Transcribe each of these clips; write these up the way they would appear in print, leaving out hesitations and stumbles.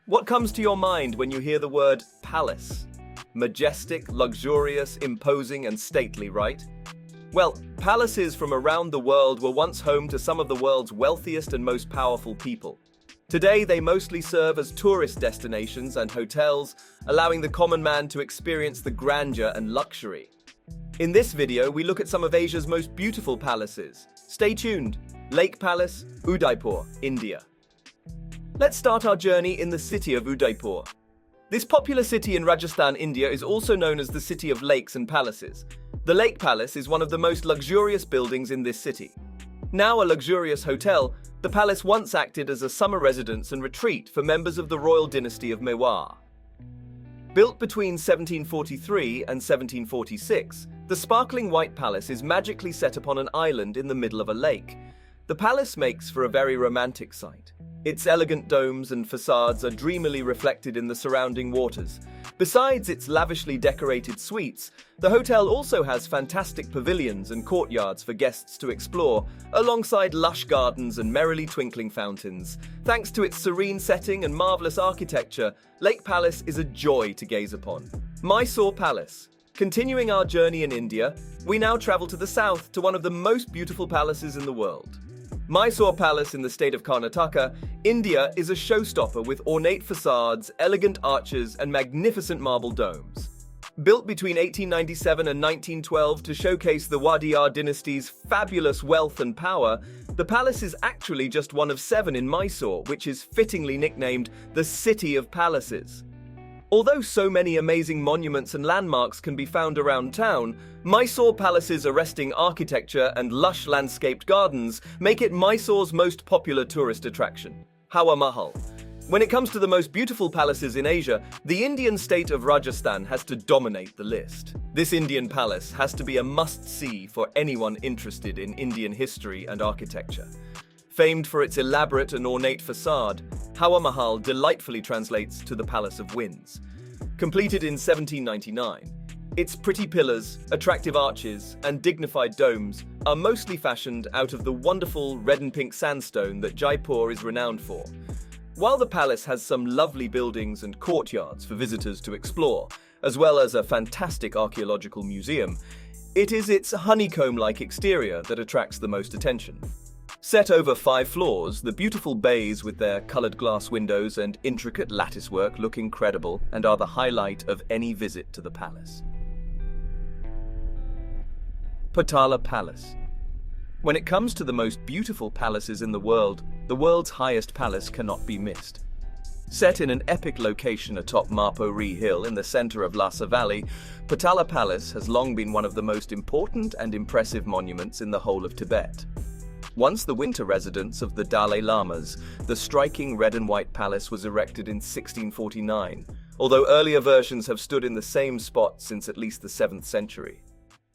What comes to your mind when you hear the word palace? Majestic, luxurious, imposing, and stately, right? Well, palaces from around the world were once home to some of the world's wealthiest and most powerful people. Today, they mostly serve as tourist destinations and hotels, allowing the common man to experience the grandeur and luxury. In this video, we look at some of Asia's most beautiful palaces. Stay tuned. Lake Palace, Udaipur, India. Let's start our journey in the city of Udaipur. This popular city in Rajasthan, India is also known as the City of Lakes and Palaces. The Lake Palace is one of the most luxurious buildings in this city. Now a luxurious hotel, the palace once acted as a summer residence and retreat for members of the royal dynasty of Mewar. Built between 1743 and 1746, the sparkling white palace is magically set upon an island in the middle of a lake. The palace makes for a very romantic sight. Its elegant domes and facades are dreamily reflected in the surrounding waters. Besides its lavishly decorated suites, the hotel also has fantastic pavilions and courtyards for guests to explore, alongside lush gardens and merrily twinkling fountains. Thanks to its serene setting and marvelous architecture, Lake Palace is a joy to gaze upon. Mysore Palace. Continuing our journey in India, we now travel to the south to one of the most beautiful palaces in the world. Mysore Palace in the state of Karnataka, India is a showstopper with ornate facades, elegant arches, and magnificent marble domes. Built between 1897 and 1912 to showcase the Wadiyar dynasty's fabulous wealth and power, the palace is actually just one of 7 in Mysore, which is fittingly nicknamed the City of Palaces. Although so many amazing monuments and landmarks can be found around town, Mysore Palace's arresting architecture and lush landscaped gardens make it Mysore's most popular tourist attraction. Hawa Mahal. When it comes to the most beautiful palaces in Asia, the Indian state of Rajasthan has to dominate the list. This Indian palace has to be a must-see for anyone interested in Indian history and architecture. Famed for its elaborate and ornate facade, Hawa Mahal delightfully translates to the Palace of Winds. Completed in 1799, its pretty pillars, attractive arches, and dignified domes are mostly fashioned out of the wonderful red and pink sandstone that Jaipur is renowned for. While the palace has some lovely buildings and courtyards for visitors to explore, as well as a fantastic archaeological museum, it is its honeycomb-like exterior that attracts the most attention. Set over 5 floors, the beautiful bays with their colored glass windows and intricate latticework look incredible and are the highlight of any visit to the palace. Patala Palace. When it comes to the most beautiful palaces in the world's highest palace cannot be missed. Set in an epic location atop Marpuri Hill in the center of Lhasa Valley, Patala Palace has long been one of the most important and impressive monuments in the whole of Tibet. Once the winter residence of the Dalai Lamas, the striking red and white palace was erected in 1649, although earlier versions have stood in the same spot since at least the 7th century.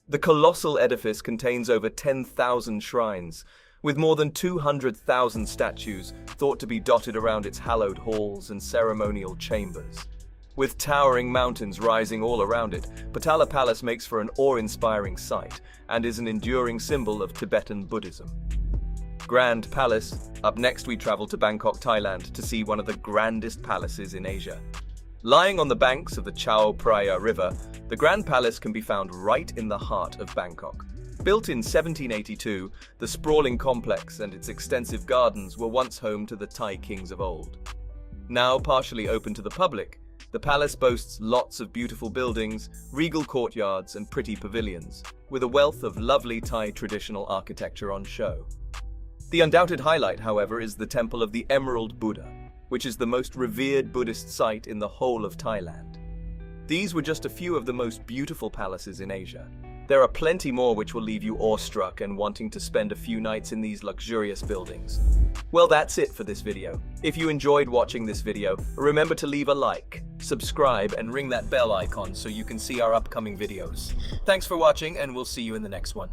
The colossal edifice contains over 10,000 shrines, with more than 200,000 statues thought to be dotted around its hallowed halls and ceremonial chambers. With towering mountains rising all around it, Patala Palace makes for an awe-inspiring sight and is an enduring symbol of Tibetan Buddhism. Grand Palace. Up next, we travel to Bangkok, Thailand to see one of the grandest palaces in Asia. Lying on the banks of the Chao Phraya River, the Grand Palace can be found right in the heart of Bangkok. Built in 1782, the sprawling complex and its extensive gardens were once home to the Thai kings of old. Now partially open to the public, the palace boasts lots of beautiful buildings, regal courtyards, and pretty pavilions, with a wealth of lovely Thai traditional architecture on show. The undoubted highlight, however, is the Temple of the Emerald Buddha, which is the most revered Buddhist site in the whole of Thailand. These were just a few of the most beautiful palaces in Asia. There are plenty more which will leave you awestruck and wanting to spend a few nights in these luxurious buildings. Well, that's it for this video. If you enjoyed watching this video, remember to leave a like, subscribe, and ring that bell icon so you can see our upcoming videos. Thanks for watching, and we'll see you in the next one.